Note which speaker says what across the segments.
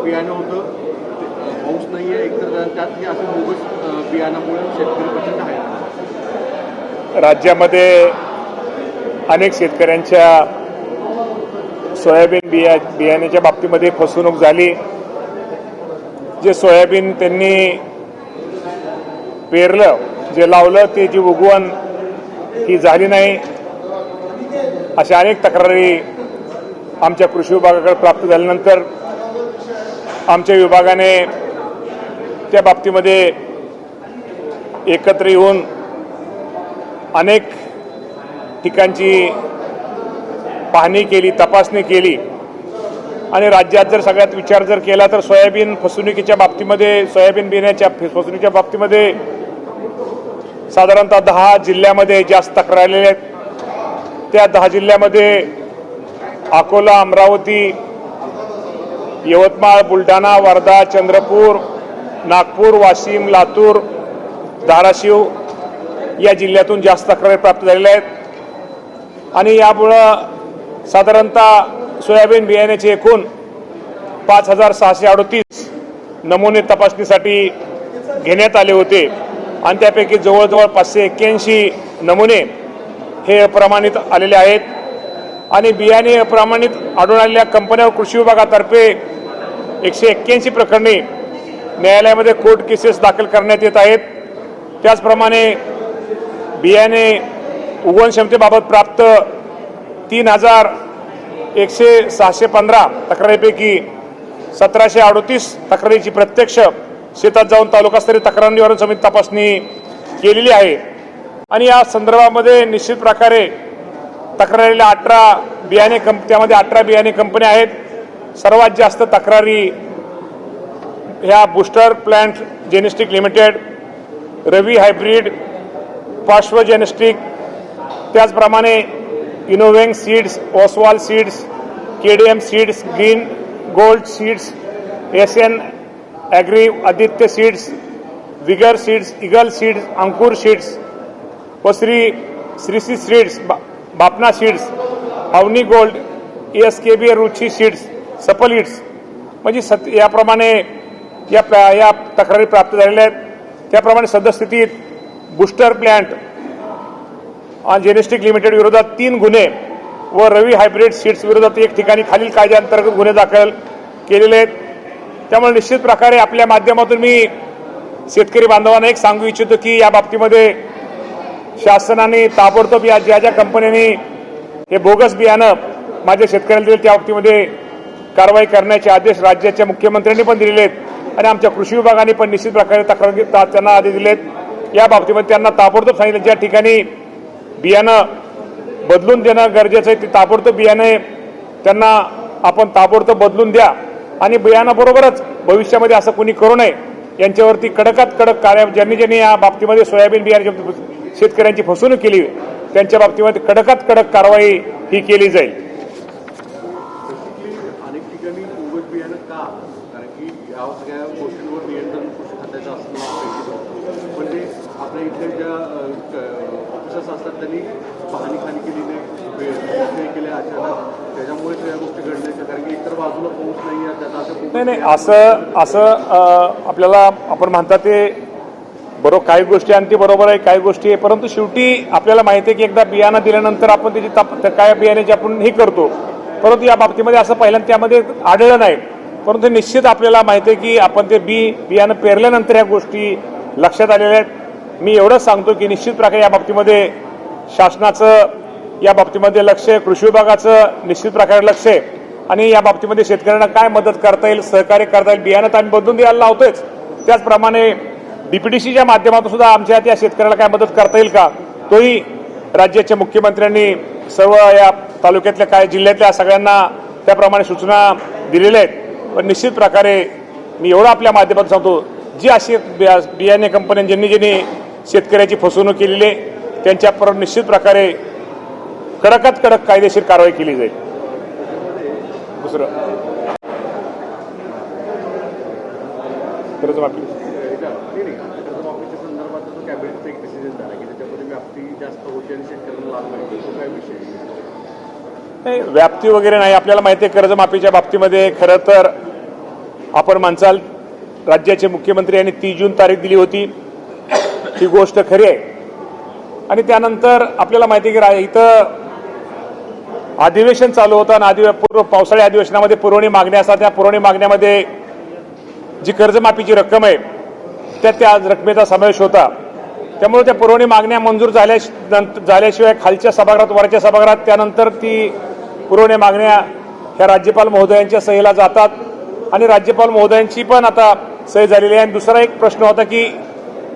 Speaker 1: बियाणं होतं, पाऊस नाही आहे, एकतर त्यात असं बोगस बियाणामुळे शेतकरी प्रचंड आहे.
Speaker 2: राज्यामध्ये अनेक शेतकऱ्यांच्या सोयाबीन बियाण्याच्या बाबतीमध्ये फसवणूक झाली. जे सोयाबीन त्यांनी पेरलं, जे लावलं, ते जी उगवण ही झाली नाही, अशा अनेक तक्रारी आमच्या कृषी विभागाकडे प्राप्त झाल्यानंतर आमच्या विभागाने त्या बाबतीमध्ये एकत्र येऊन अनेक ठिकाणची पाहणी केली, तपासणी केली आणि राज्यात जर सगळ्यात विचार जर केला तर सोयाबीन फसवणुकीच्या बाबतीमध्ये, सोयाबीन बियाण्याच्या फसवणुकीच्या बाबतीमध्ये साधारणतः 10 जिल्ह्यामध्ये जास्त तक्रारी आलेल्या आहेत. त्या 10 जिल्ह्यामध्ये अकोला, अमरावती, यवतमाळ, बुलढाणा, वर्धा, चंद्रपूर, नागपूर, वाशिम, लातूर, धाराशिव या जिल्ह्यातून जास्त तक्रारी प्राप्त झालेल्या आहेत. आणि यामुळं साधारणतः सोयाबीन बियाण्याचे एकूण 5638 नमुने तपासणीसाठी घेण्यात आले होते आणि त्यापैकी जवळजवळ 581 नमुने हे अप्रमाणित आलेले आहेत. आणि बियाणे अप्रमाणित आढळून आलेल्या कंपन्यांवर कृषी विभागातर्फे 181 प्रकरणी न्यायालयामध्ये कोर्ट केसेस दाखल करण्यात येत आहेत. त्याचप्रमाणे बियाणे उगवण क्षमतेबाबत प्राप्त 3,615 तक्रारीपैकी 1738 तक्रारीची प्रत्यक्ष शेतात जाऊन तालुकास्तरीय तक्रार निवारण समिती तपासणी केलेली आहे. आणि या संदर्भामध्ये निश्चित प्रकारे तक्रारीला 18 बियाणे त्यामध्ये 18 बियाणे कंपन्या आहेत. सर्वात जास्त तक्रारी ह्या booster plant genetic limited, Ravi hybrid, Parshva genetic, त्याचप्रमाणे इनोव्हेंग seeds, Oswal seeds, KDM seeds, green gold seeds, SN agri, Aditya seeds, vigor seeds, eagle seeds, Ankur seeds, श्रीसी seeds, Bapna seeds, Avani gold, SKB Ruchi seeds, Safal seeds, म्हणजे याप्रमाणे या तक्रारी प्राप्त झालेल्या आहेत. त्याप्रमाणे सद्यस्थितीत बूस्टर प्लांट जेनेस्टिक लिमिटेड विरोधात 3 गुन्हे व रवी हायब्रिड सीड्स विरोधात 1 ठिकाणी खालील कायद्याअंतर्गत गुन्हे दाखल केलेले आहेत. त्यामुळे निश्चित प्रकारे आपल्या माध्यमातून मी शेतकरी बांधवांना एक सांगू इच्छितो की या बाबतीमध्ये शासनाने ताबडतोब ज्या ज्या कंपन्यांनी हे बोगस बियाणं माझ्या शेतकऱ्याला दिले त्या बाबतीमध्ये कारवाई करण्याचे आदेश राज्याच्या मुख्यमंत्र्यांनी पण दिलेले आहेत आणि आमच्या कृषी विभागाने पण निश्चित प्रकारे तक्रार त्यांना आदेश दिलेत. या बाबतीमध्ये त्यांना ताबडतोब सांगितलं ज्या ठिकाणी बियाणं बदलून देणं गरजेचं आहे ते ताबडतोब बियाणे त्यांना आपण ताबडतोब बदलून द्या आणि बियाणाबरोबरच भविष्यामध्ये असं कोणी करू नये यांच्यावरती कडकात कडक ज्यांनी या बाबतीमध्ये सोयाबीन बियाण्याच्या शेतकऱ्यांची फसवणूक केली त्यांच्या बाबतीमध्ये कडकात कडक कारवाई ही केली जाईल.
Speaker 1: अनेक ठिकाणी बोगस बियाणं का? कारण की या सगळ्या गोष्टींवर नियंत्रण कृषी खात्याचं असणं म्हणजे आपल्या इथल्या ज्या ऑफिसर्स असतात त्यांनी पाहणी खाली केली नाही केल्या अचानक त्याच्यामुळे या गोष्टी घडल्या. कारण की एकतर बाजूला पाऊस नाही आहे त्याचा
Speaker 2: असं आपल्याला आपण म्हणतात ते बरोबर काही गोष्टी आणि ती बरोबर आहे काही गोष्टी आहे. परंतु शेवटी आपल्याला माहिती आहे की एकदा बियाणं दिल्यानंतर आपण त्याची काय बियाण्याची आपण हे करतो. परंतु या बाबतीमध्ये असं पहिल्यांदा त्यामध्ये आढळलं नाही. परंतु निश्चित आपल्याला माहिती आहे की आपण ते बियाणं पेरल्यानंतर या गोष्टी लक्षात आलेल्या आहेत. मी एवढंच सांगतो की निश्चित प्रकारे या बाबतीमध्ये शासनाचं या बाबतीमध्ये लक्ष आहे, कृषी विभागाचं निश्चित प्रकारे लक्ष आहे आणि या बाबतीमध्ये शेतकऱ्यांना काय मदत करता येईल, सहकार्य करता येईल, बियाणं तर आम्ही बदलून द्यायला लावतोच. त्याचप्रमाणे डीपीडीसीच्या माध्यमातून सुद्धा आमच्या त्या शेतकऱ्याला काय मदत करता येईल का तोही राज्याच्या मुख्यमंत्र्यांनी सर्व या तालुक्यातल्या काय जिल्ह्यातल्या सगळ्यांना त्याप्रमाणे सूचना दिलेल्या आहेत. पण निश्चित प्रकारे मी एवढं आपल्या माध्यमातून सांगतो जी अशी बियाणे कंपन्या ज्यांनी शेतकऱ्याची फसवणूक केलेली आहे त्यांच्यावर निश्चित प्रकारे कडकात कडक कायदेशीर कारवाई केली जाईल. दुसरं कर्जमाफी
Speaker 1: कर्जमाफीच्या संदर्भात कॅबिनेटचा एक डिसिजन झाला की त्याच्यामध्ये व्याप्ती जास्त होती आणि शेतकऱ्यांना लाभ मिळतो तो काय विषय
Speaker 2: नाही व्याप्ती वगैरे नाही. आपल्याला माहिती आहे कर्जमाफीच्या बाबतीमध्ये खरं तर आपण म्हणसाल राज्याचे मुख्यमंत्री यांनी 30 जून तारीख दिली होती, ही गोष्ट खरी आहे. आणि त्यानंतर आपल्याला माहिती आहे की इथं अधिवेशन चालू होतं आणि पावसाळी अधिवेशनामध्ये पुरवणी मागण्या असतात. त्या पुरवणी मागण्यामध्ये जी कर्जमाफीची रक्कम आहे त्या रकमेचा समावेश होता. त्यामुळे त्या पुरवणी मागण्या मंजूर झाल्याशिवाय खालच्या सभागृहात वरच्या सभागृहात त्यानंतर ती पुरवणी मागण्या ह्या राज्यपाल महोदयांच्या सहीला जातात आणि राज्यपाल महोदयांची पण आता सही झालेली आहे. आणि दुसरा एक प्रश्न होता की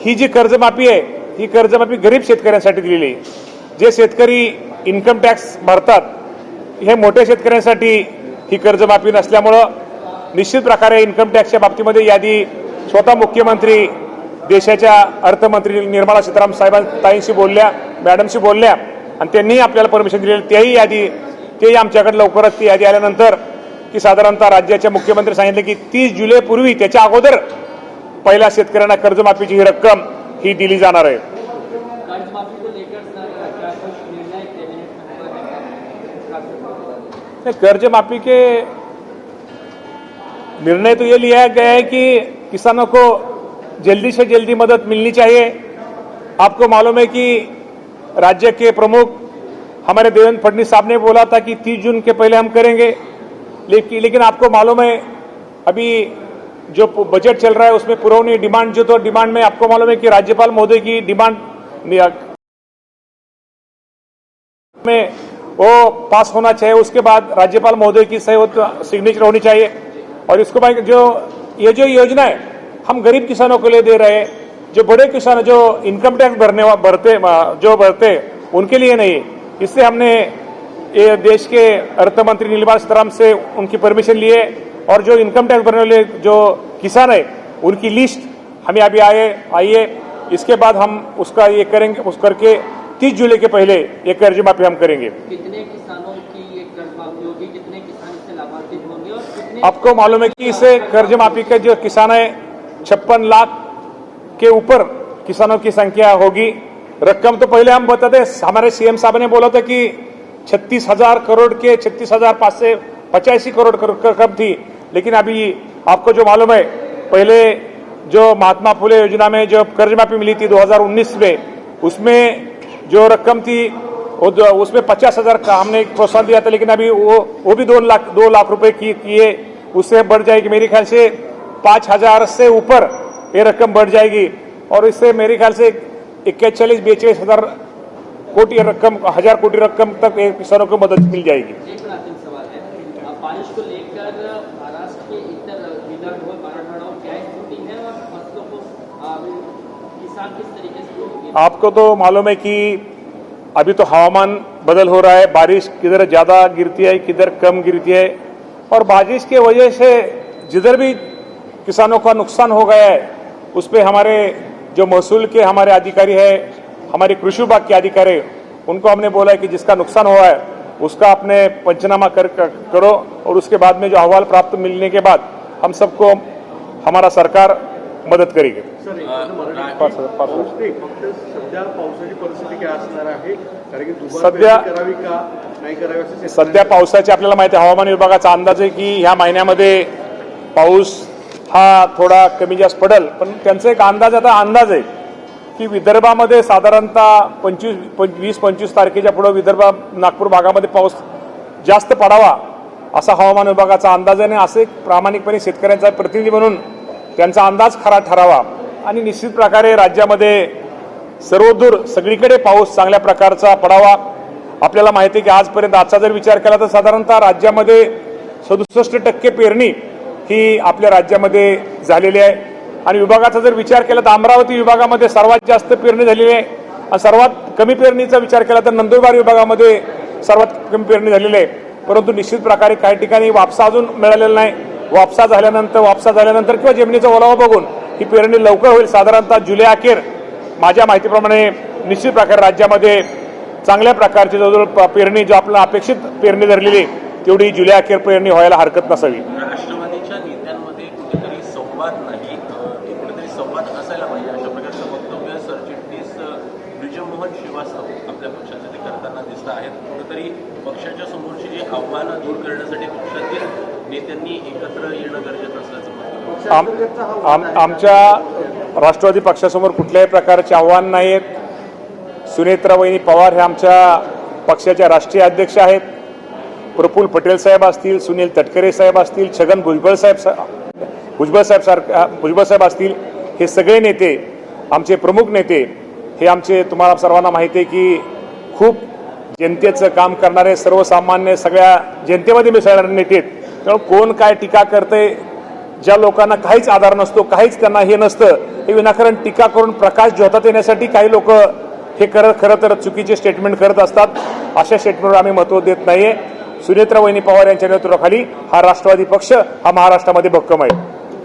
Speaker 2: ही जी कर्जमाफी आहे ही कर्जमाफी गरीब शेतकऱ्यांसाठी दिलेली आहे. जे शेतकरी इन्कम टॅक्स भरतात हे मोठ्या शेतकऱ्यांसाठी ही कर्जमाफी नसल्यामुळं निश्चित प्रकारे इन्कम टॅक्सच्या बाबतीमध्ये यादी स्वतः मुख्यमंत्री देशाच्या अर्थमंत्री निर्मला सीतारामन ताईंशी बोलल्या, मॅडमशी बोलल्या आणि त्यांनीही आपल्याला परमिशन दिलेली. तेही आमच्याकडे लवकरच ती यादी आल्यानंतर की साधारणतः राज्याच्या मुख्यमंत्री सांगितले की 30 जुलैपूर्वी त्याच्या अगोदर पहिल्या शेतकऱ्यांना कर्जमाफीची ही रक्कम ही दिली जाणार आहे. कर्जमाफी के निर्णय तो ये लिया गया है कि किसानों को जल्दी से जल्दी मदद मिलनी चाहिए. आपको मालूम है कि राज्य के प्रमुख हमारे देवेंद्र फडणवीस साहब ने बोला था कि 30 जून के पहले हम करेंगे, लेकिन आपको मालूम है अभी जो बजट चल रहा है उसमें पुरवनी डिमांड जो तो डिमांड में आपको मालूम है कि राज्यपाल महोदय की डिमांड में वो पास होना चाहिए. उसके बाद राज्यपाल महोदय की सिग्नेचर होनी चाहिए. और इसको बाद ये जो योजना है हम गरीब किसानों को लिए दे रहे हैं. जो बड़े किसान जो इनकम टैक्स भरते उनके लिए नहीं. इससे हमने ये देश के अर्थमंत्री निर्मला सीतारामन से उनकी परमिशन लिए और जो इनकम टैक्स भरने वाले जो किसान है उनकी लिस्ट हमें अभी आइए. इसके बाद हम उसका ये करेंगे, उस करके 30 जुलाई के पहले ये कर्ज माफी हम करेंगे.
Speaker 3: कितने किसानों की ये कर्ज माफी होगी, कितने किसान इससे लाभान्वित होंगे और कितने
Speaker 2: आपको मालूम है कि इससे कर्ज माफी का जो किसान है 56 लाख के ऊपर किसानों की संख्या होगी. रकम तो पहले हम बताते हमारे सीएम साहब ने बोला था कि 36,000 करोड़ के 36,585 करोड़ रकम थी. लेकिन अभी आपको जो मालूम है पहले जो महात्मा फुले योजना में जो कर्ज माफी मिली थी 2019 में उसमें जो रकम थी उसमें 50,000 का हमने प्रोत्साहन दिया था. लेकिन अभी वो भी 2 लाख रुपए किए. उससे बढ़ जाएगी मेरे ख्याल से 5,000 से ऊपर ये रकम बढ़ जाएगी. और इससे मेरे ख्याल से 41-42 हजार कोटी रकम 1000 कोटी रकम तक किसानों को मदद मिल जाएगी.
Speaker 3: एक प्राथमिक सवाल है, बारिश को लेकर महाराष्ट्र के इतर विदर्भ और मराठवाड़ा में क्या स्थिति है और फसलों को किसान किस तरीके से?
Speaker 2: आपको तो मालूम है कि अभी तो हवामान बदल हो रहा है. बारिश किधर ज्यादा गिरती है किधर कम गिरती है और बारिश की वजह से जिधर भी किसानों का नुकसान हो गया है उस पर हमारे जो महसूल के हमारे अधिकारी है, हमारे कृषि विभाग के अधिकारी, उनको हमने बोला है कि जिसका नुकसान हुआ है उसका अपने पंचनामा करो और उसके बाद में जो अहवाल प्राप्त मिलने के बाद हम सबको हमारा सरकार मदत करेगी.
Speaker 1: सर फक्त सध्या पावसाची परिस्थिती काय असणार आहे, कारण की दुबार पेरणी करावी का नाही करावी असं
Speaker 2: सध्या पावसाची आपल्याला माहिती आहे. हवामान विभागाचा अंदाज आहे की ह्या महिन्यामध्ये पाऊस हा थोडा कमी जास्त पडेल. पण त्यांचा एक अंदाज आहे की विदर्भामध्ये साधारणतः 20-25 तारखेच्या पुढे विदर्भ नागपूर भागामध्ये पाऊस जास्त पडावा असा हवामान विभागाचा अंदाज आहे. आणि असे प्रामाणिकपणे शेतकऱ्यांचा प्रतिनिधी म्हणून त्यांचा अंदाज खरा ठरावा आणि निश्चित प्रकारे राज्यामध्ये सर्वदूर सगळीकडे पाऊस चांगल्या प्रकारचा पडावा. आपल्याला माहिती आहे की आजपर्यंत आजचा जर विचार केला तर साधारणतः राज्यामध्ये 67% पेरणी ही आपल्या राज्यामध्ये झालेली आहे. आणि विभागाचा जर विचार केला तर अमरावती विभागामध्ये सर्वात जास्त पेरणी झालेली आहे आणि सर्वात कमी पेरणीचा विचार केला तर नंदुरबार विभागामध्ये सर्वात कमी पेरणी झालेली आहे. परंतु निश्चित प्रकारे काही ठिकाणी वापसा अजून मिळालेला नाही. वापसा झाल्यानंतर किंवा जमिनीचा ओलावा बघून ही पेरणी लवकर होईल. साधारणतः जुलै अखेर माझ्या माहितीप्रमाणे निश्चित प्रकारे राज्यामध्ये चांगल्या प्रकारची जवळजवळ पेरणी जो आपल्याला अपेक्षित पेरणी धरलेली तेवढी जुलै अखेर पेरणी व्हायला हरकत नसावी.
Speaker 4: राष्ट्रवादीच्या नेत्यांमध्ये कुठेतरी संवाद नाही, कुठेतरी संवाद असायला पाहिजे अशा प्रकारचं वक्तव्य सरचिटणीस ब्रिजमोहन श्रीवास्तव आपल्या पक्षाचे ते करताना दिसत आहेत. कुठेतरी पक्षाच्या समोरची जी आव्हानं दूर करण्यासाठी पक्षातील नेत्यांनी एकत्र येणं गरजेचं असल्याचं
Speaker 1: पक्षांतर्गतचा हा वाद आहे.
Speaker 2: आमच्या राष्ट्रवादी पक्षासमोर कुठल्याही प्रकारचे आव्हान नाही आहेत. सुनेत्रावहिनी पवार हे आमच्या पक्षाच्या राष्ट्रीय अध्यक्ष आहेत. प्रफुल्ल पटेल साहेब असतील, सुनील तटकरे साहेब असतील, छगन भुजबळ साहेब असतील, हे सगळे नेते, आमचे प्रमुख नेते, हे आमचे तुम्हाला सर्वांना माहिती आहे की खूप जनतेचं काम करणारे, सर्वसामान्य सगळ्या जनतेमध्ये मिसळणारे नेते आहेत. त्यामुळे कोण काय टीका करते, ज्या लोकांना काहीच आधार नसतो, काहीच त्यांना हे नसतं, हे विनाकारण टीका करून प्रकाश झोतात येण्यासाठी काही लोक हे खरं तर चुकीचे स्टेटमेंट करत असतात. अशा स्टेटमेंटवर आम्ही महत्त्व देत नाहीये. सुनेत्रावहिनी पवार यांच्या नेतृत्वाखाली हा राष्ट्रवादी पक्ष हा महाराष्ट्रामध्ये भक्कम आहे.